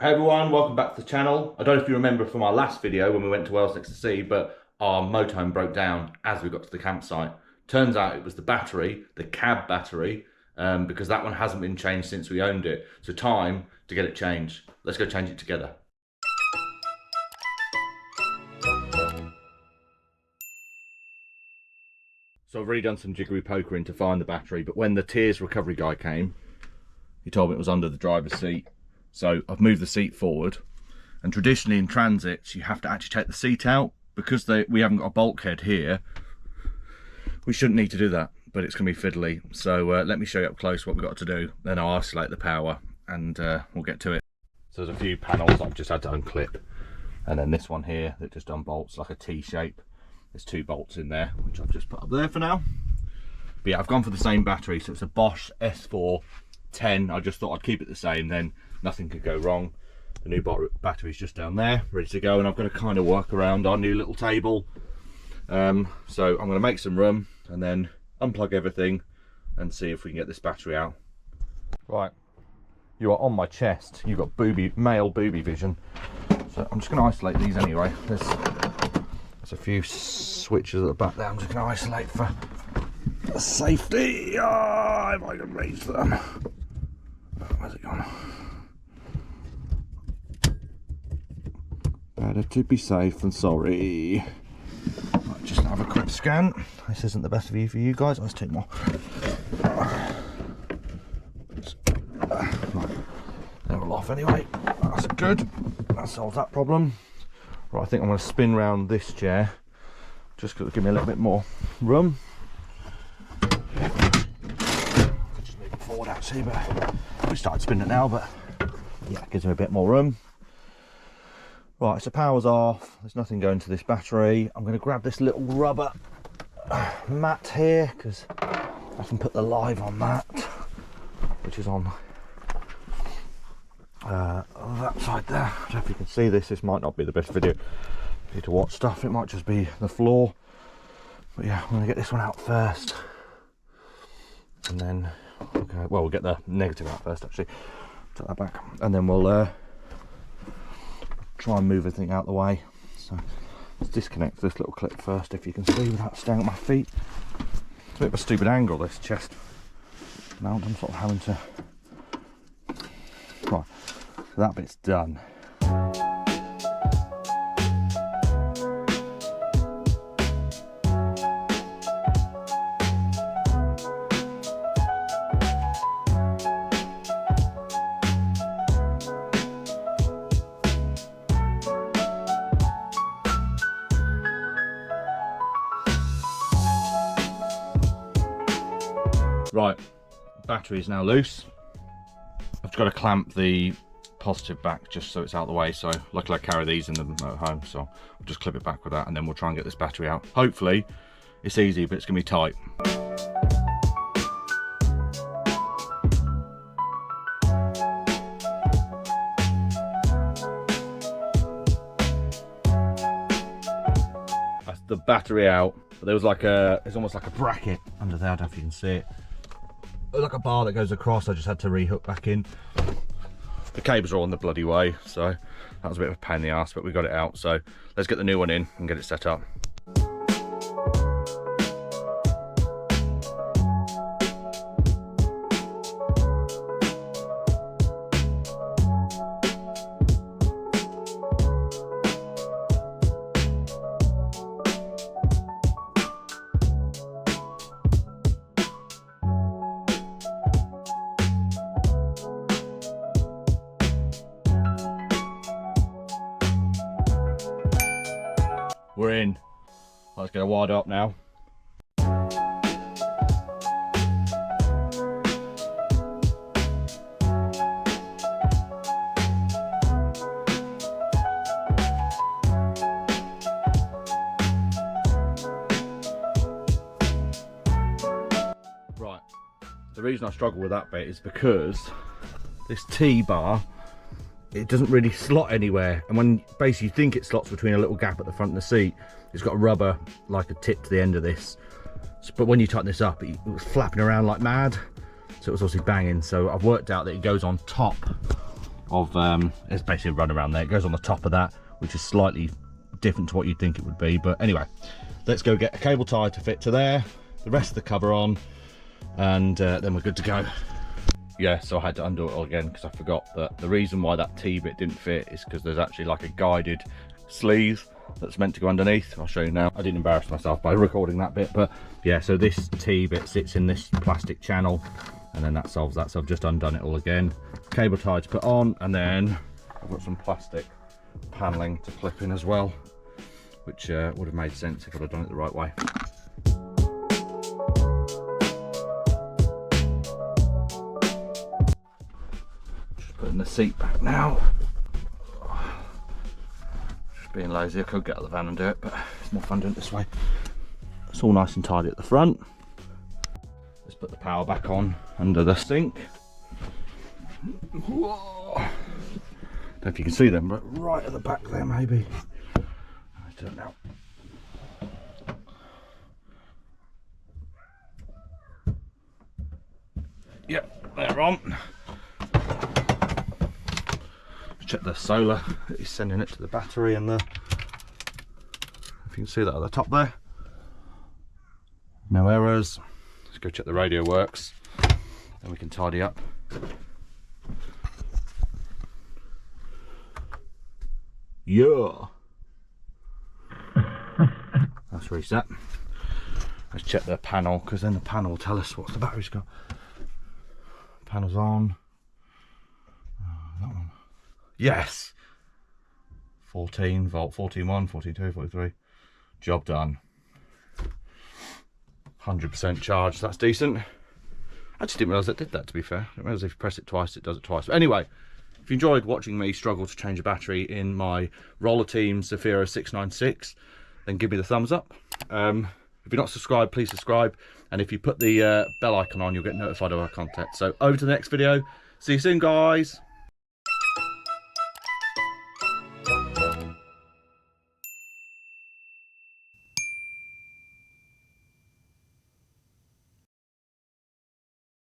Hey everyone, welcome back to the channel. I don't know if you remember from our last video when we went to Wales Next to Sea, but our motorhome broke down as we got to the campsite. Turns out it was the battery, the cab battery, because that one hasn't been changed since we owned it. So time to get it changed. Let's go change it together. So I've already done some jiggery pokering to find the battery, but when the tyres recovery guy came, he told me it was under the driver's seat. So I've moved the seat forward, and traditionally in transits you have to actually take the seat out. Because we haven't got a bulkhead here, we shouldn't need to do that, but it's going to be fiddly. So let me show you up close what we've got to do, then I'll isolate the power and we'll get to it. So there's a few panels I've just had to unclip, and then this one here that just unbolts like a T shape. There's 2 bolts in there, which I've just put up there for now. But yeah, I've gone for the same battery, so it's a Bosch S4 10. I just thought I'd keep it the same, then nothing could go wrong. The new battery's just down there, ready to go, and I've got to kind of work around our new little table. So I'm going to make some room and then unplug everything and see if we can get this battery out. Right, you are on my chest. You've got male booby vision. So I'm just going to isolate these anyway. There's a few switches at the back there. I'm just going to isolate for safety. If I can reach them. Where's it gone? Better to be safe than sorry. Right, just have a quick scan. This isn't the best view for you guys. Let's take more. Right. They're all off anyway. That's good. That solves that problem. Right, I think I'm going to spin round this chair just to give me a little bit more room. Just move it forward actually, but we started spinning it now, but yeah, it gives me a bit more room. Right, so power's off. There's nothing going to this battery. I'm going to grab this little rubber mat here because I can put the live on that, which is on that side there. I don't know if you can see this. This might not be the best video for you to watch stuff. It might just be the floor. But yeah, I'm going to get this one out first, and then we'll get the negative out first actually. Take that back, and then we'll try and move everything out the way. So let's disconnect this little clip first, if you can see without staying at my feet. It's a bit of a stupid angle, this chest mount. I'm sort of having to. Right, so that bit's done. Right, battery is now loose. I've got to clamp the positive back just so it's out of the way. So luckily I carry these in the motorhome, so I'll just clip it back with that, and then we'll try and get this battery out. Hopefully it's easy, but it's going to be tight. That's the battery out. But there was like it's almost like a bracket under there. I don't know if you can see it. Like a bar that goes across. I just had to rehook back in. The cables are all in the bloody way, so that was a bit of a pain in the ass, but we got it out. So let's get the new one in and get it set up. We're in. Let's get it wired up now. Right. The reason I struggle with that bit is because this T-bar, it doesn't really slot anywhere, and when basically you think it slots between a little gap at the front of the seat, it's got a rubber like a tip to the end of this, but when you tighten this up it was flapping around like mad, so it was obviously banging. So I've worked out that it goes on top it's basically a run around there. It goes on the top of that, which is slightly different to what you'd think it would be. But anyway, let's go get a cable tie to fit to there, the rest of the cover on, and then we're good to go. Yeah, so I had to undo it all again because I forgot that the reason why that T-bit didn't fit is because there's actually like a guided sleeve that's meant to go underneath. I'll show you now. I didn't embarrass myself by recording that bit, but yeah, so this T-bit sits in this plastic channel, and then that solves that. So I've just undone it all again. Cable tie to put on, and then I've got some plastic paneling to clip in as well, which would have made sense if I'd have done it the right way. Just putting the seat back now. Just being lazy. I could get out of the van and do it, but it's more fun doing it this way. It's all nice and tidy at the front. Let's put the power back on under the sink. Whoa. Don't know if you can see them, but right at the back there maybe. Let's do it now. Yep, they're on. Let's check the solar that he's sending it to the battery, and the, if you can see that at the top there. No errors. Let's go check the radio works, then we can tidy up. Yeah. That's reset. Let's check the panel, because then the panel will tell us what the battery's got. Panel's on. That one. Yes. 14 volt, 14.1, 14.2, 43. Job done. 100% charge. That's decent. I just didn't realise it did that, to be fair. I didn't realise if you press it twice, it does it twice. But anyway, if you enjoyed watching me struggle to change a battery in my Rollerteam Zafira 696, then give me the thumbs up. If you're not subscribed, please subscribe. And if you put the bell icon on, you'll get notified of our content. So over to the next video. See you soon, guys.